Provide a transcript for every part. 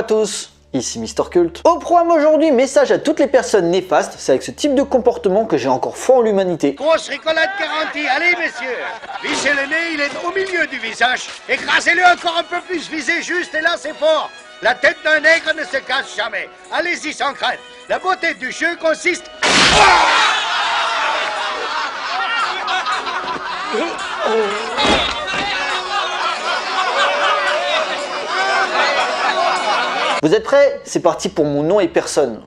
à tous, ici Mister Cult. Au programme aujourd'hui, message à toutes les personnes néfastes, c'est avec ce type de comportement que j'ai encore foi en l'humanité. Grosse rigolade garantie, allez messieurs. Vissez le nez, il est au milieu du visage. Écrasez-le encore un peu plus, visez juste et là c'est fort. La tête d'un nègre ne se casse jamais. Allez-y sans crainte. La beauté du jeu consiste... Vous êtes prêts? C'est parti pour mon nom et personne.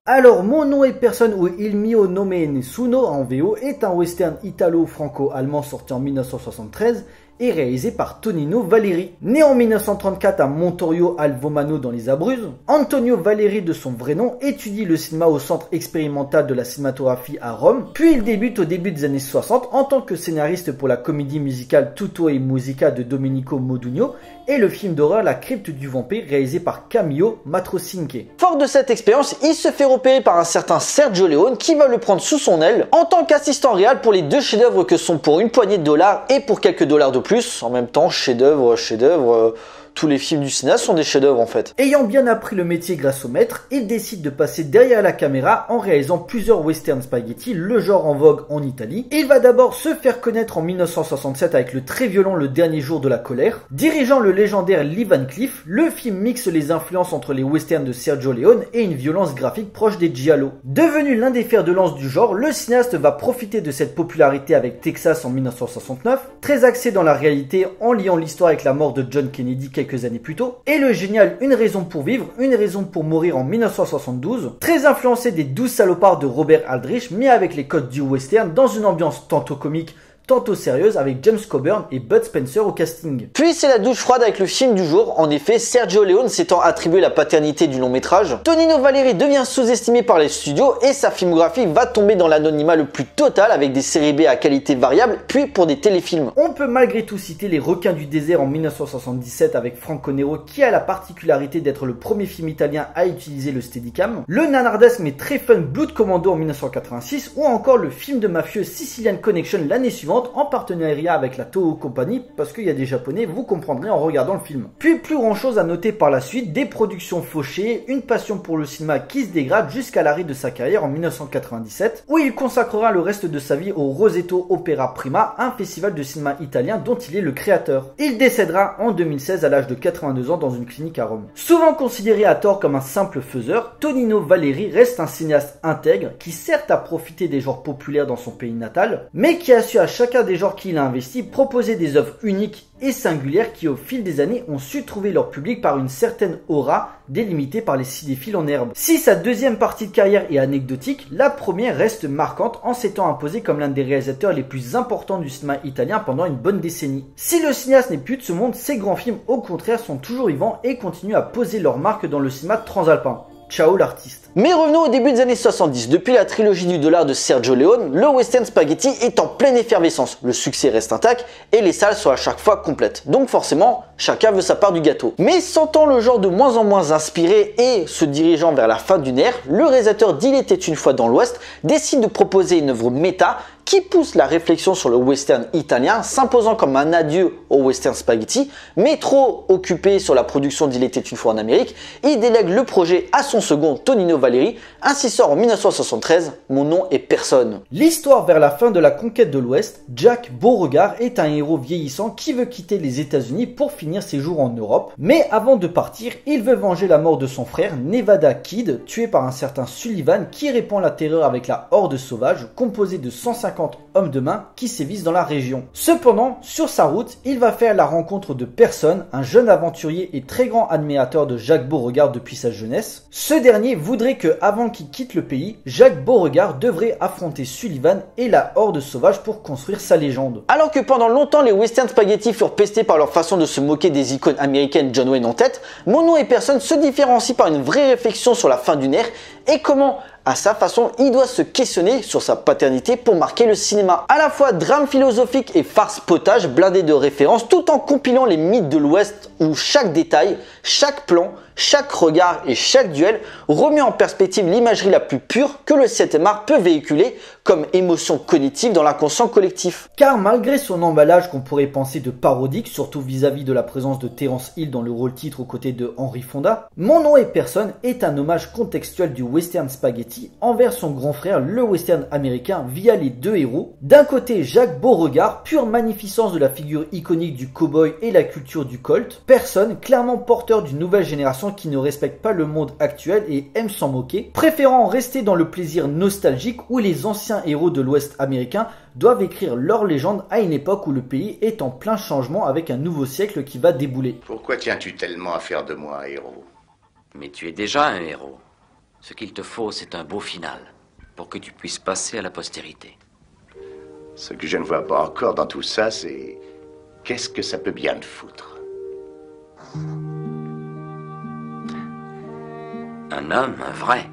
Alors, Mon nom et personne ou Il mio nome e nessuno en VO est un western italo-franco-allemand sorti en 1973 et réalisé par Tonino Valeri. Né en 1934 à Montorio al Vomano dans les Abruzzes, Antonio Valeri de son vrai nom étudie le cinéma au centre expérimental de la cinématographie à Rome, puis il débute au début des années 60 en tant que scénariste pour la comédie musicale Tutto e Musica de Domenico Modugno et le film d'horreur La crypte du vampire réalisé par Camillo Matrocinque. Fort de cette expérience, il se fait repérer par un certain Sergio Leone qui va le prendre sous son aile en tant qu'assistant réel pour les deux chefs-d'œuvre que sont Pour une poignée de dollars et Pour quelques dollars de plus. En même temps, chef-d'œuvre, tous les films du cinéaste sont des chefs-d'œuvre en fait. Ayant bien appris le métier grâce au maître, il décide de passer derrière la caméra en réalisant plusieurs western spaghetti, le genre en vogue en Italie. Il va d'abord se faire connaître en 1967 avec le très violent Le Dernier Jour de la Colère. Dirigeant le légendaire Lee Van Cleef, le film mixe les influences entre les westerns de Sergio Leone et une violence graphique proche des giallo. Devenu l'un des fers de lance du genre, le cinéaste va profiter de cette popularité avec Texas en 1969, très axé dans la réalité en liant l'histoire avec la mort de John Kennedy quelques années plus tôt, et le génial Une raison pour vivre, une raison pour mourir en 1972, très influencé des 12 salopards de Robert Aldrich, mais avec les codes du western dans une ambiance tantôt comique, tantôt sérieuse avec James Coburn et Bud Spencer au casting. Puis c'est la douche froide avec le film du jour. En effet, Sergio Leone s'étant attribué la paternité du long métrage, Tonino Valeri devient sous-estimé par les studios et sa filmographie va tomber dans l'anonymat le plus total avec des séries B à qualité variable, puis pour des téléfilms. On peut malgré tout citer Les Requins du désert en 1977 avec Franco Nero qui a la particularité d'être le premier film italien à utiliser le Steadicam, le nanardesque mais très fun Blood Commando en 1986 ou encore le film de mafieux Sicilian Connection l'année suivante en partenariat avec la Toho Company, parce qu'il y a des japonais, vous comprendrez en regardant le film. Puis plus grand chose à noter par la suite, des productions fauchées, une passion pour le cinéma qui se dégrade jusqu'à l'arrêt de sa carrière en 1997, où il consacrera le reste de sa vie au Rosetto Opera Prima, un festival de cinéma italien dont il est le créateur. Il décédera en 2016 à l'âge de 82 ans dans une clinique à Rome. Souvent considéré à tort comme un simple faiseur, Tonino Valeri reste un cinéaste intègre qui certes a profité des genres populaires dans son pays natal, mais qui a su à chacun des genres qu'il a investi proposer des œuvres uniques et singulières qui au fil des années ont su trouver leur public par une certaine aura délimitée par les cinéphiles en herbe. Si sa deuxième partie de carrière est anecdotique, la première reste marquante en s'étant imposé comme l'un des réalisateurs les plus importants du cinéma italien pendant une bonne décennie. Si le cinéaste n'est plus de ce monde, ses grands films au contraire sont toujours vivants et continuent à poser leur marque dans le cinéma transalpin. Ciao l'artiste. Mais revenons au début des années 70. Depuis la trilogie du dollar de Sergio Leone, le western spaghetti est en pleine effervescence. Le succès reste intact et les salles sont à chaque fois complètes. Donc forcément, chacun veut sa part du gâteau. Mais sentant le genre de moins en moins inspiré et se dirigeant vers la fin d'une ère, le réalisateur d'Il était une fois dans l'Ouest décide de proposer une œuvre méta qui pousse la réflexion sur le western italien, s'imposant comme un adieu au western spaghetti, mais trop occupé sur la production d'Il était une fois en Amérique, il délègue le projet à son second Tonino Valeri, ainsi sort en 1973 Mon nom est personne. L'histoire vers la fin de la conquête de l'Ouest, Jack Beauregard est un héros vieillissant qui veut quitter les États-Unis pour finir ses jours en Europe, mais avant de partir, il veut venger la mort de son frère Nevada Kid, tué par un certain Sullivan qui répand la terreur avec la horde sauvage composée de 150 hommes de main qui sévissent dans la région. Cependant, sur sa route, il va faire la rencontre de Person, un jeune aventurier et très grand admirateur de Jacques Beauregard depuis sa jeunesse. Ce dernier voudrait que, avant qu'il quitte le pays, Jacques Beauregard devrait affronter Sullivan et la horde sauvage pour construire sa légende. Alors que pendant longtemps, les western spaghetti furent pestés par leur façon de se moquer des icônes américaines John Wayne en tête, Mon nom et personne se différencie par une vraie réflexion sur la fin d'une ère et comment, à sa façon, il doit se questionner sur sa paternité pour marquer le cinéma. À la fois drame philosophique et farce potage blindé de références tout en compilant les mythes de l'Ouest où chaque détail, chaque plan chaque regard et chaque duel remet en perspective l'imagerie la plus pure que le 7e art peut véhiculer comme émotion cognitive dans l'inconscient collectif. Car malgré son emballage qu'on pourrait penser de parodique, surtout vis-à-vis de la présence de Terence Hill dans le rôle titre aux côtés de Henry Fonda, Mon nom et personne est un hommage contextuel du western spaghetti envers son grand frère le western américain via les deux héros. D'un côté Jacques Beauregard, pure magnificence de la figure iconique du cow-boy et la culture du colt, personne clairement porteur d'une nouvelle génération qui ne respecte pas le monde actuel et aime s'en moquer, préférant rester dans le plaisir nostalgique où les anciens héros de l'Ouest américain doivent écrire leur légende à une époque où le pays est en plein changement avec un nouveau siècle qui va débouler. Pourquoi tiens-tu tellement à faire de moi un héros? Mais tu es déjà un héros. Ce qu'il te faut, c'est un beau final, pour que tu puisses passer à la postérité. Ce que je ne vois pas encore dans tout ça, c'est... qu'est-ce que ça peut bien te foutre? Un homme, un vrai,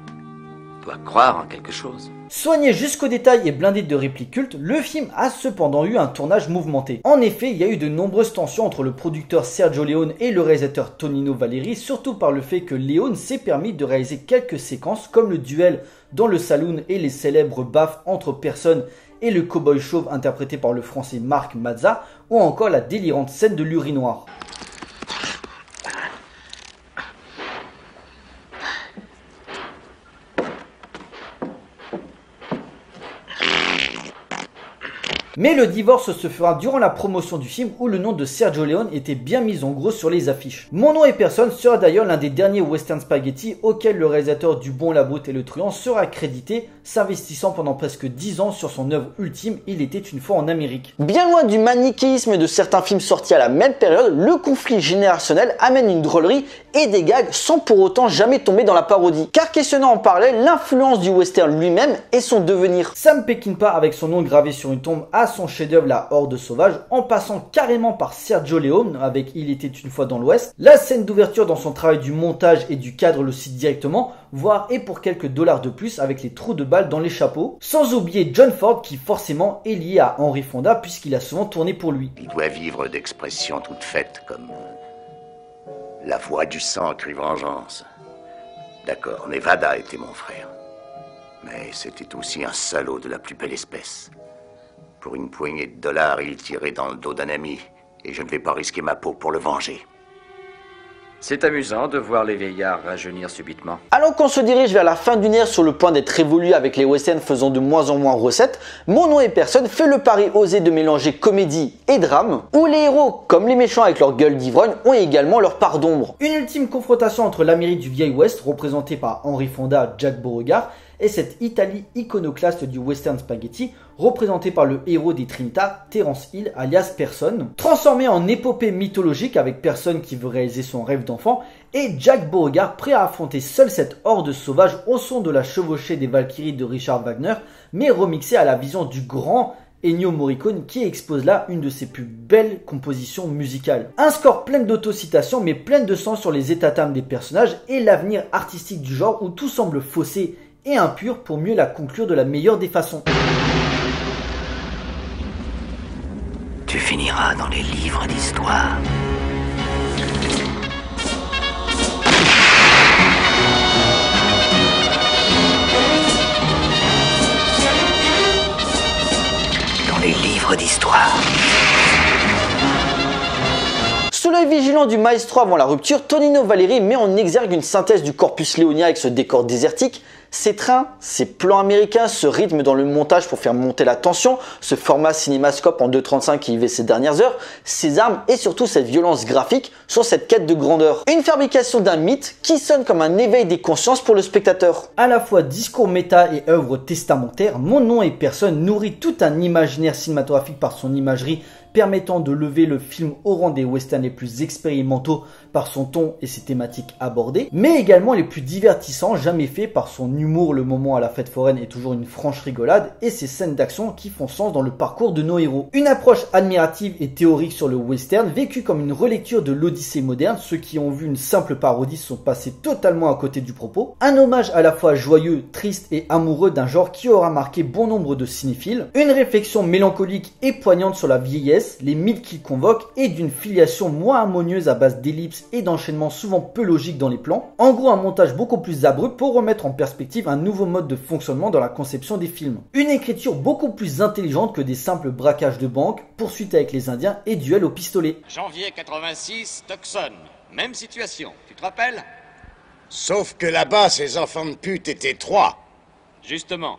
doit croire en quelque chose. Soigné jusqu'au détail et blindé de répliques cultes, le film a cependant eu un tournage mouvementé. En effet, il y a eu de nombreuses tensions entre le producteur Sergio Leone et le réalisateur Tonino Valeri, surtout par le fait que Leone s'est permis de réaliser quelques séquences comme le duel dans le saloon et les célèbres baffes entre personnes et le cow-boy chauve interprété par le français Marc Mazza, ou encore la délirante scène de l'urinoir. Mais le divorce se fera durant la promotion du film où le nom de Sergio Leone était bien mis en gros sur les affiches. Mon nom et personne sera d'ailleurs l'un des derniers western spaghetti auquel le réalisateur du Bon, la Brute et le Truand sera crédité, s'investissant pendant presque 10 ans sur son œuvre ultime Il était une fois en Amérique. Bien loin du manichéisme de certains films sortis à la même période, le conflit générationnel amène une drôlerie et des gags sans pour autant jamais tomber dans la parodie. Car questionnant en parallèle l'influence du western lui-même et son devenir. Sam Peckinpah avec son nom gravé sur une tombe à son chef-d'œuvre La Horde sauvage, en passant carrément par Sergio Leone avec Il était une fois dans l'Ouest. La scène d'ouverture dans son travail du montage et du cadre le cite directement, voire et pour quelques dollars de plus avec les trous de balles dans les chapeaux. Sans oublier John Ford qui forcément est lié à Henry Fonda puisqu'il a souvent tourné pour lui. Il doit vivre d'expressions toutes faites comme... la voix du sang crie vengeance. D'accord, Nevada était mon frère. Mais c'était aussi un salaud de la plus belle espèce. Pour une poignée de dollars, il tirait dans le dos d'un ami, et je ne vais pas risquer ma peau pour le venger. C'est amusant de voir les vieillards rajeunir subitement. Alors qu'on se dirige vers la fin d'une ère sur le point d'être révolu avec les westerns faisant de moins en moins recettes, Mon nom et personne fait le pari osé de mélanger comédie et drame, où les héros, comme les méchants avec leur gueule d'ivrogne, ont également leur part d'ombre. Une ultime confrontation entre l'Amérique du vieil Ouest, représentée par Henry Fonda, Jacques Beauregard, et cette Italie iconoclaste du western spaghetti, représentée par le héros des Trinita, Terence Hill, alias Person, transformé en épopée mythologique avec Person qui veut réaliser son rêve d'enfant, et Jacques Beauregard prêt à affronter seul cette horde sauvage au son de la chevauchée des Valkyries de Richard Wagner, mais remixée à la vision du grand Ennio Morricone qui expose là une de ses plus belles compositions musicales. Un score plein d'autocitations mais plein de sens sur les états d'âme des personnages et l'avenir artistique du genre où tout semble faussé et impur pour mieux la conclure de la meilleure des façons. Tu finiras dans les livres d'histoire. Dans les livres d'histoire. Sous l'œil vigilant du maestro avant la rupture, Tonino Valeri met en exergue une synthèse du corpus léonien avec ce décor désertique, ces trains, ces plans américains, ce rythme dans le montage pour faire monter la tension, ce format cinémascope en 2.35 qui y va ces dernières heures, ces armes et surtout cette violence graphique sur cette quête de grandeur. Une fabrication d'un mythe qui sonne comme un éveil des consciences pour le spectateur. À la fois discours méta et œuvre testamentaire, Mon nom et personne nourrit tout un imaginaire cinématographique par son imagerie permettant de lever le film au rang des westerns les plus expérimentaux par son ton et ses thématiques abordées, mais également les plus divertissants jamais faits par son humour. Le moment à la fête foraine est toujours une franche rigolade et ses scènes d'action qui font sens dans le parcours de nos héros. Une approche admirative et théorique sur le western vécue comme une relecture de l'Odyssée moderne, ceux qui ont vu une simple parodie sont passés totalement à côté du propos. Un hommage à la fois joyeux, triste et amoureux d'un genre qui aura marqué bon nombre de cinéphiles. Une réflexion mélancolique et poignante sur la vieillesse vitesse, les mythes qu'il convoque et d'une filiation moins harmonieuse à base d'ellipses et d'enchaînements souvent peu logiques dans les plans. En gros, un montage beaucoup plus abrupt pour remettre en perspective un nouveau mode de fonctionnement dans la conception des films. Une écriture beaucoup plus intelligente que des simples braquages de banque, poursuites avec les Indiens et duels au pistolet. Janvier 86, Tucson. Même situation, tu te rappelles? Sauf que là-bas, ces enfants de pute étaient 3. Justement.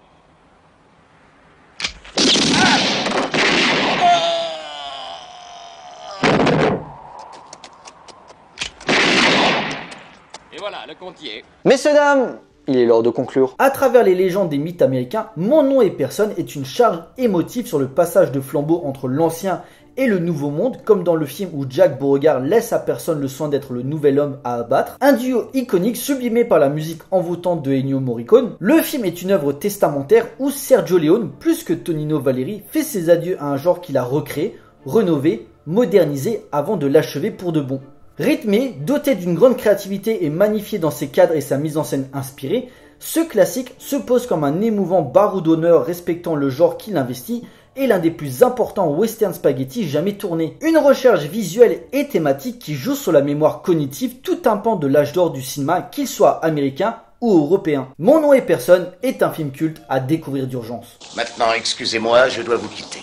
Et voilà, le compte y est. Messieurs, dames, il est l'heure de conclure. À travers les légendes des mythes américains, Mon nom et personne est une charge émotive sur le passage de flambeau entre l'ancien et le nouveau monde, comme dans le film où Jack Beauregard laisse à personne le soin d'être le nouvel homme à abattre. Un duo iconique sublimé par la musique envoûtante de Ennio Morricone. Le film est une œuvre testamentaire où Sergio Leone, plus que Tonino Valeri, fait ses adieux à un genre qu'il a recréé, rénové, modernisé avant de l'achever pour de bon. Rythmé, doté d'une grande créativité et magnifié dans ses cadres et sa mise en scène inspirée, ce classique se pose comme un émouvant barreau d'honneur respectant le genre qu'il investit et l'un des plus importants western spaghetti jamais tournés. Une recherche visuelle et thématique qui joue sur la mémoire cognitive tout un pan de l'âge d'or du cinéma, qu'il soit américain ou européen. Mon nom et personne est un film culte à découvrir d'urgence. Maintenant, excusez-moi, je dois vous quitter.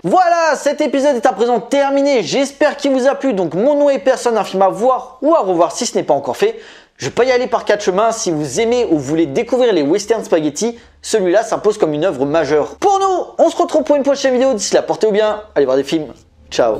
Voilà, cet épisode est à présent terminé. J'espère qu'il vous a plu. Donc, Mon nom et personne, un film à voir ou à revoir si ce n'est pas encore fait. Je vais pas y aller par 4 chemins. Si vous aimez ou voulez découvrir les western spaghetti, celui-là s'impose comme une œuvre majeure. Pour nous, on se retrouve pour une prochaine vidéo. D'ici là, portez-vous bien. Allez voir des films. Ciao.